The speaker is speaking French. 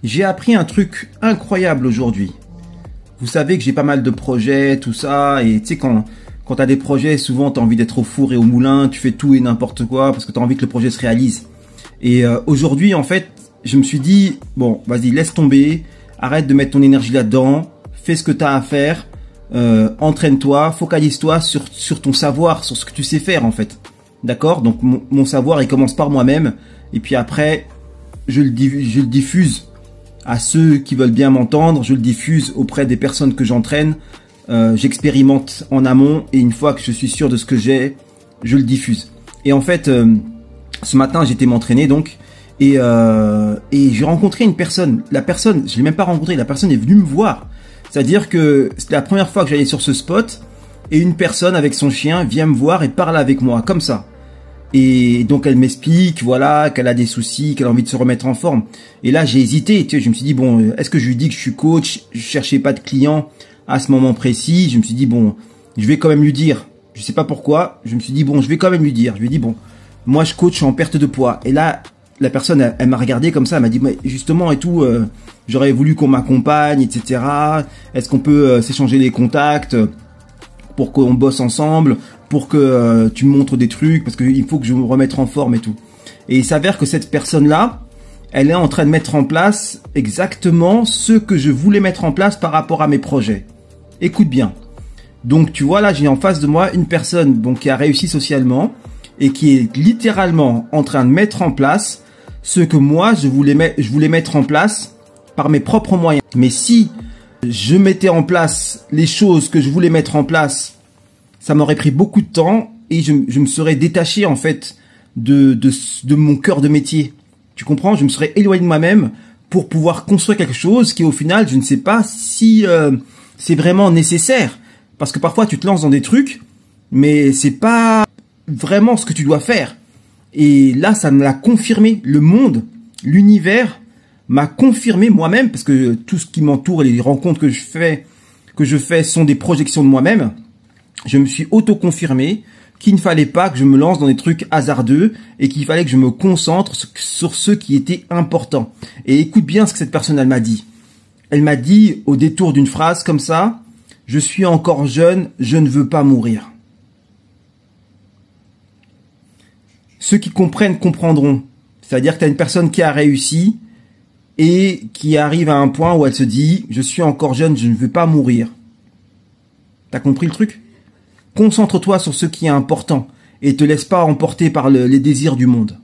J'ai appris un truc incroyable aujourd'hui. Vous savez que j'ai pas mal de projets, tout ça, et tu sais quand t'as des projets, souvent t'as envie d'être au four et au moulin, tu fais tout et n'importe quoi parce que t'as envie que le projet se réalise. Et aujourd'hui, en fait, je me suis dit, bon, vas-y, laisse tomber, arrête de mettre ton énergie là-dedans, fais ce que t'as à faire, entraîne-toi, focalise-toi sur ton savoir, sur ce que tu sais faire en fait. D'accord? Donc mon savoir, il commence par moi-même, et puis après, je le diffuse à ceux qui veulent bien m'entendre, je le diffuse auprès des personnes que j'entraîne, j'expérimente en amont, et une fois que je suis sûr de ce que j'ai, je le diffuse. Et en fait, ce matin, j'étais m'entraîner donc, et j'ai rencontré une personne. La personne, je l'ai même pas rencontrée, la personne est venue me voir. C'est-à-dire que c'était la première fois que j'allais sur ce spot, et une personne avec son chien vient me voir et parle avec moi, comme ça. Et donc elle m'explique, voilà, qu'elle a des soucis, qu'elle a envie de se remettre en forme. Et là j'ai hésité, tu sais, je me suis dit bon, est-ce que je lui dis que je suis coach? Je cherchais pas de clients à ce moment précis. Je me suis dit bon, je vais quand même lui dire. Je sais pas pourquoi. Je me suis dit bon, je vais quand même lui dire. Je lui ai dit bon, moi je coach en perte de poids. Et là la personne, elle m'a regardé comme ça, elle m'a dit mais justement et tout, j'aurais voulu qu'on m'accompagne, etc. Est-ce qu'on peut s'échanger les contacts pour qu'on bosse ensemble, pour que tu me montres des trucs, parce qu'il faut que je me remette en forme et tout. Et il s'avère que cette personne-là, elle est en train de mettre en place exactement ce que je voulais mettre en place par rapport à mes projets. Écoute bien. Donc tu vois là, j'ai en face de moi une personne donc qui a réussi socialement et qui est littéralement en train de mettre en place ce que moi je voulais mettre en place par mes propres moyens. Mais si je mettais en place les choses que je voulais mettre en place, ça m'aurait pris beaucoup de temps et je me serais détaché en fait de mon cœur de métier. Tu comprends? Je me serais éloigné de moi-même pour pouvoir construire quelque chose qui au final, je ne sais pas si c'est vraiment nécessaire. Parce que parfois tu te lances dans des trucs, mais c'est pas vraiment ce que tu dois faire. Et là, ça me l'a confirmé. Le monde, l'univers m'a confirmé moi-même, parce que tout ce qui m'entoure et les rencontres que je fais sont des projections de moi-même. Je me suis auto-confirmé qu'il ne fallait pas que je me lance dans des trucs hasardeux et qu'il fallait que je me concentre sur ce qui était important. Et écoute bien ce que cette personne, elle m'a dit. Elle m'a dit au détour d'une phrase comme ça, « Je suis encore jeune, je ne veux pas mourir. » Ceux qui comprennent comprendront. C'est-à-dire que tu as une personne qui a réussi et qui arrive à un point où elle se dit « Je suis encore jeune, je ne veux pas mourir. » T'as compris le truc? Concentre-toi sur ce qui est important et te laisse pas emporter par les désirs du monde.